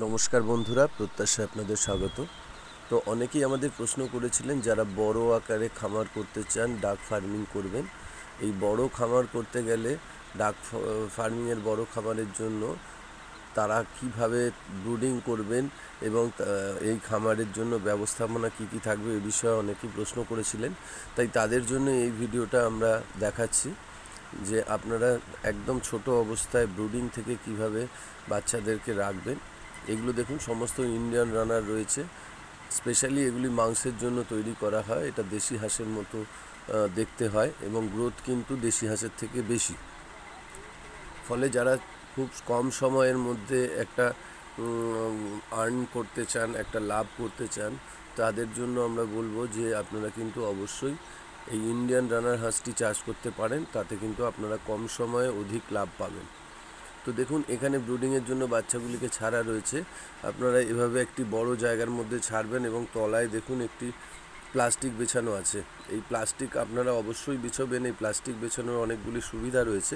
নমস্কার বন্ধুরা, প্রত্যাশায় আপনাদের স্বাগত। তো অনেকেই আমাদের প্রশ্ন করেছিলেন, যারা বড় আকারে খামার করতে চান, ডাক ফার্মিং করবেন। এই বড় খামার করতে গেলে ডাক ফার্মিংয়ের বড় খামারের জন্য তারা কিভাবে ব্রুডিং করবেন এবং এই খামারের জন্য ব্যবস্থাপনা কী কী থাকবে এ বিষয়ে অনেকেই প্রশ্ন করেছিলেন। তাই তাদের জন্য এই ভিডিওটা আমরা দেখাচ্ছি যে আপনারা একদম ছোট অবস্থায় ব্রুডিং থেকে কিভাবে বাচ্চাদেরকে রাখবেন। এগুলো দেখুন, সমস্ত ইন্ডিয়ান রানার রয়েছে। স্পেশালি এগুলি মাংসের জন্য তৈরি করা হয়। এটা দেশি হাঁসের মতো দেখতে হয় এবং গ্রোথ কিন্তু দেশি হাঁসের থেকে বেশি। ফলে যারা খুব কম সময়ের মধ্যে একটা আর্ন করতে চান, একটা লাভ করতে চান, তাদের জন্য আমরা বলবো যে আপনারা কিন্তু অবশ্যই এই ইন্ডিয়ান রানার হাঁসটি চাষ করতে পারেন। তাতে কিন্তু আপনারা কম সময়ে অধিক লাভ পাবেন। তো দেখুন, এখানে ব্রুডিংয়ের জন্য বাচ্চাগুলিকে ছাড়া রয়েছে। আপনারা এভাবে একটি বড় জায়গার মধ্যে ছাড়বেন এবং তলায় দেখুন একটি প্লাস্টিক বেছানো আছে। এই প্লাস্টিক আপনারা অবশ্যই বিছাবেন। এই প্লাস্টিক বেছানোর অনেকগুলি সুবিধা রয়েছে,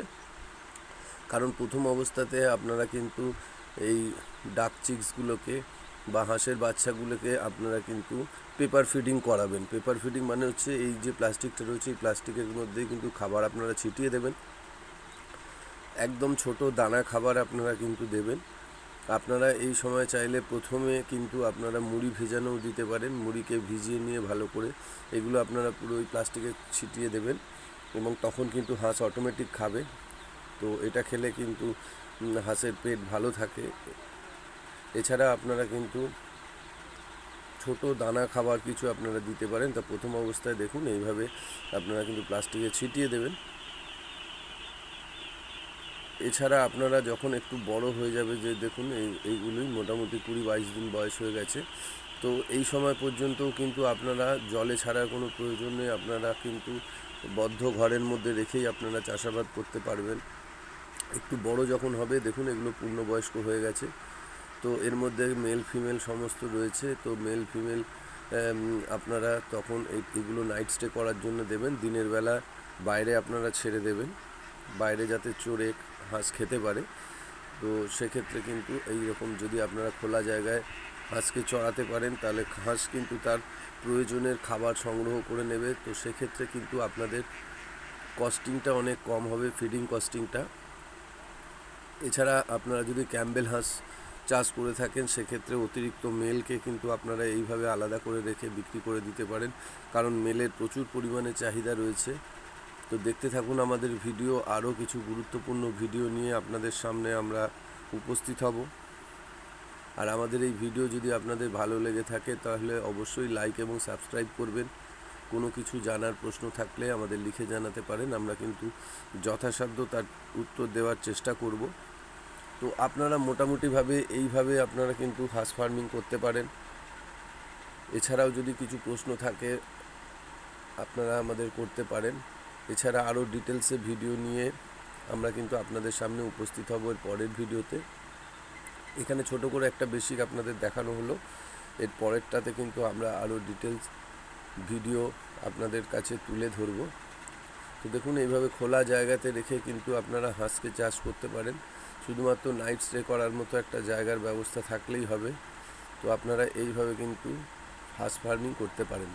কারণ প্রথম অবস্থাতে আপনারা কিন্তু এই ডাক চিক্সগুলোকে বা হাঁসের বাচ্চাগুলোকে আপনারা কিন্তু পেপার ফিডিং করাবেন। পেপার ফিডিং মানে হচ্ছে এই যে প্লাস্টিকটা রয়েছে, এই প্লাস্টিকের মধ্যেই কিন্তু খাবার আপনারা ছিটিয়ে দেবেন। একদম ছোট দানা খাবার আপনারা কিন্তু দেবেন। আপনারা এই সময় চাইলে প্রথমে কিন্তু আপনারা মুড়ি ভেজানোও দিতে পারেন। মুড়িকে ভিজিয়ে নিয়ে ভালো করে এগুলো আপনারা পুরো ওই প্লাস্টিকে ছিটিয়ে দেবেন এবং তখন কিন্তু হাঁস অটোমেটিক খাবে। তো এটা খেলে কিন্তু হাঁসের পেট ভালো থাকে। এছাড়া আপনারা কিন্তু ছোট দানা খাবার কিছু আপনারা দিতে পারেন। তা প্রথম অবস্থায় দেখুন এইভাবে আপনারা কিন্তু প্লাস্টিকে ছিটিয়ে দেবেন। এছাড়া আপনারা যখন একটু বড় হয়ে যাবে, যে দেখুন এইগুলোই মোটামুটি 20-22 দিন বয়স হয়ে গেছে, তো এই সময় পর্যন্তও কিন্তু আপনারা জলে ছাড়ার কোনো প্রয়োজন নেই। আপনারা কিন্তু বদ্ধ ঘরের মধ্যে রেখেই আপনারা চাষাবাদ করতে পারবেন। একটু বড় যখন হবে, দেখুন এগুলো পূর্ণবয়স্ক হয়ে গেছে। তো এর মধ্যে মেল ফিমেল সমস্ত রয়েছে। তো মেল ফিমেল আপনারা তখন এইগুলো নাইট স্টে করার জন্য দেবেন। দিনের বেলা বাইরে আপনারা ছেড়ে দেবেন, বাইরে যাতে চড়ে হাঁস খেতে পারে। তো সেক্ষেত্রে কিন্তু এই রকম যদি আপনারা খোলা জায়গায় হাঁসকে চড়াতে পারেন, তাহলে হাঁস কিন্তু তার প্রয়োজনের খাবার সংগ্রহ করে নেবে। তো সেক্ষেত্রে কিন্তু আপনাদের কস্টিংটা অনেক কম হবে, ফিডিং কস্টিংটা। এছাড়া আপনারা যদি ক্যাম্বেল হাঁস চাষ করে থাকেন, সেক্ষেত্রে অতিরিক্ত মেলকে কিন্তু আপনারা এইভাবে আলাদা করে রেখে বিক্রি করে দিতে পারেন, কারণ মেলের প্রচুর পরিমাণে চাহিদা রয়েছে। তো দেখতে থাকুন আমাদের ভিডিও। আরও কিছু গুরুত্বপূর্ণ ভিডিও নিয়ে আপনাদের সামনে আমরা উপস্থিত হব। আর আমাদের এই ভিডিও যদি আপনাদের ভালো লেগে থাকে, তাহলে অবশ্যই লাইক এবং সাবস্ক্রাইব করবেন। কোনো কিছু জানার প্রশ্ন থাকলে আমাদের লিখে জানাতে পারেন, আমরা কিন্তু যথাসাধ্য তার উত্তর দেওয়ার চেষ্টা করব। তো আপনারা মোটামুটিভাবে এইভাবে আপনারা কিন্তু হাঁস ফার্মিং করতে পারেন। এছাড়াও যদি কিছু প্রশ্ন থাকে আপনারা আমাদের করতে পারেন। এছাড়া আরও ডিটেলসে ভিডিও নিয়ে আমরা কিন্তু আপনাদের সামনে উপস্থিত হব এর পরের ভিডিওতে। এখানে ছোট করে একটা বেসিক আপনাদের দেখানো হলো। এর পরেরটাতে কিন্তু আমরা আরও ডিটেলস ভিডিও আপনাদের কাছে তুলে ধরব। তো দেখুন, এইভাবে খোলা জায়গাতে রেখে কিন্তু আপনারা হাঁসকে চাষ করতে পারেন। শুধুমাত্র নাইট স্টে করার মতো একটা জায়গার ব্যবস্থা থাকলেই হবে। তো আপনারা এইভাবে কিন্তু হাঁস ফার্মিং করতে পারেন।